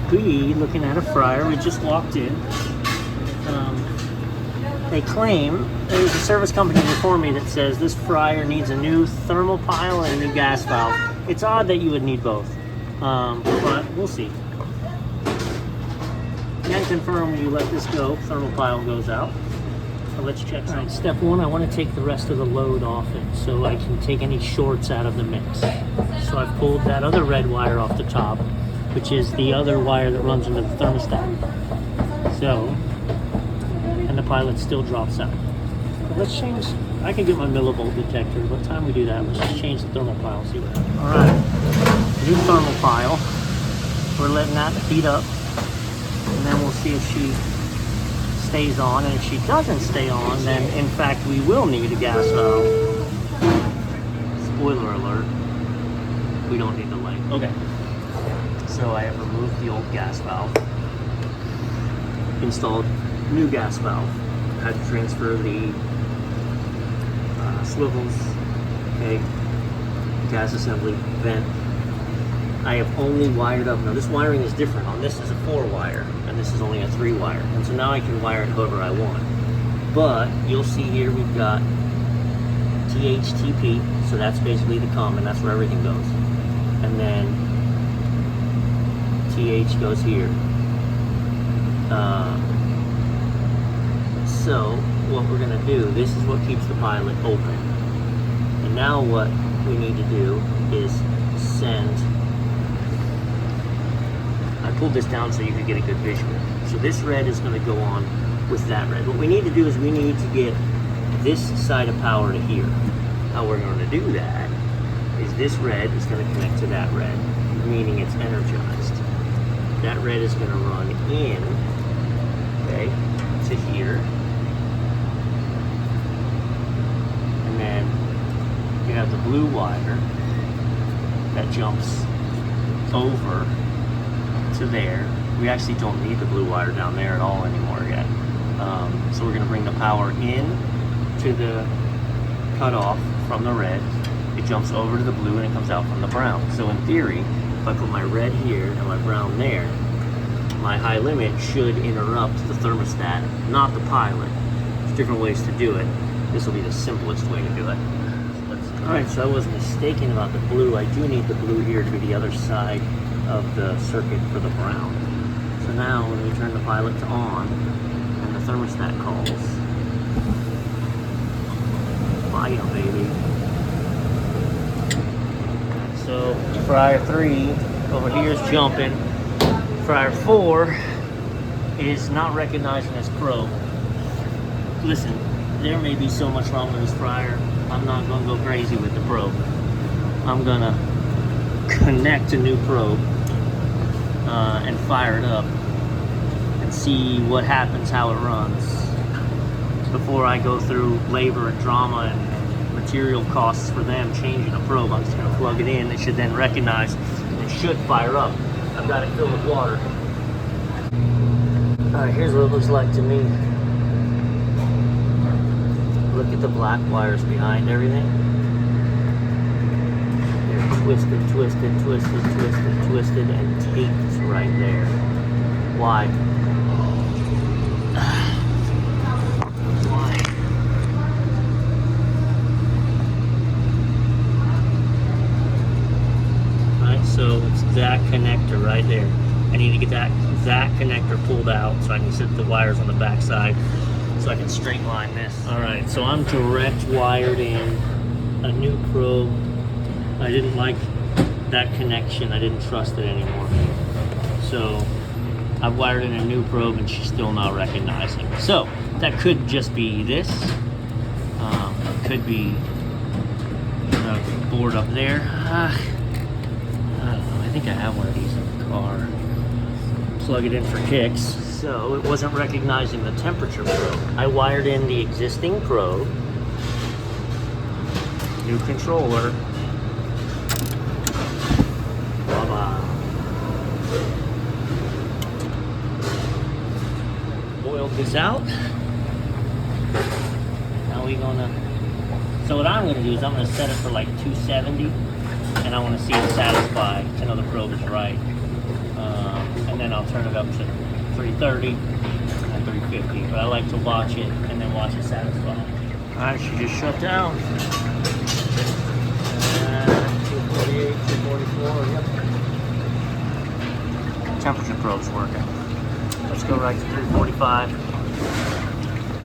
be looking at a fryer. We just walked in. They claim, there's a service company before me that says this fryer needs a new thermal pile and a new gas valve. It's odd that you would need both, but we'll see. Can confirm when you let this go, thermal pile goes out. So let's check. All right, step one, I want to take the rest of the load off it so I can take any shorts out of the mix. So I've pulled that other red wire off the top, which is the other wire that runs into the thermostat. So, and the pilot still drops out. But let's change, I can get my millivolt detector. By the time we do that, let's just change the thermal pile, see what happens. All right, new thermal pile. We're letting that heat up, and then we'll see if she stays on, and if she doesn't stay on, then in fact we will need a gas valve. Spoiler alert, we don't need the light. Okay, so I have removed the old gas valve, installed new gas valve, had to transfer the swivels, okay, gas assembly, vent. I have only wired up, now this wiring is different. On this is a 4-wire, and this is only a 3-wire. And so now I can wire it however I want. But you'll see here we've got THTP, so that's basically the common, that's where everything goes. And then TH goes here. So what we're gonna do, this is what keeps the pilot open. And now what we need to do is send, I pulled this down so you could get a good visual. So this red is going to go on with that red. What we need to do is we need to get this side of power to here. How we're going to do that is this red is going to connect to that red, meaning it's energized. That red is going to run in, okay, to here. And then you have the blue wire that jumps over to there. We actually don't need the blue wire down there at all anymore yet. So we're going to bring the power in to the cutoff from the red. It jumps over to the blue and it comes out from the brown. So in theory, if I put my red here and my brown there, my high limit should interrupt the thermostat, not the pilot. There's different ways to do it. This will be the simplest way to do it. Alright, so I was mistaken about the blue. I do need the blue here to be the other side of the circuit for the brown. So now when we turn the pilot to on and the thermostat calls, fire baby. So fryer 3 over here is jumping. Fryer 4 is not recognizing this probe. Listen, there may be so much wrong with this fryer, I'm not going to go crazy with the probe. I'm going to connect a new probe and fire it up and see what happens, how it runs, before I go through labor and drama and material costs for them changing a probe. I'm just going to plug it in. It should then recognize it should fire up. I've got it filled with water. Alright, here's what it looks like to me. Look at the black wires behind everything. They're twisted, twisted, twisted, twisted, twisted, and taped right there. Why? Why? Right, so it's that connector right there. I need to get that connector pulled out so I can set the wires on the back side, so I can straight line this. All right, so I'm direct wired in a new probe. I didn't like that connection. I didn't trust it anymore. So I've wired in a new probe and she's still not recognizing. So that could just be this. It could be the board up there. I don't know, I think I have one of these in the car. Plug it in for kicks. So it wasn't recognizing the temperature probe. I wired in the existing probe, new controller, voila. Boiled this out. Now we're gonna, so what I'm gonna do is I'm gonna set it for like 270, and I wanna see it satisfy to know the probe is right. And then I'll turn it up to 330 and 350. But I like to watch it and then watch it satisfy. Alright, she just shut down. 248, 244, yep. Temperature probe's working. Let's go right to 345.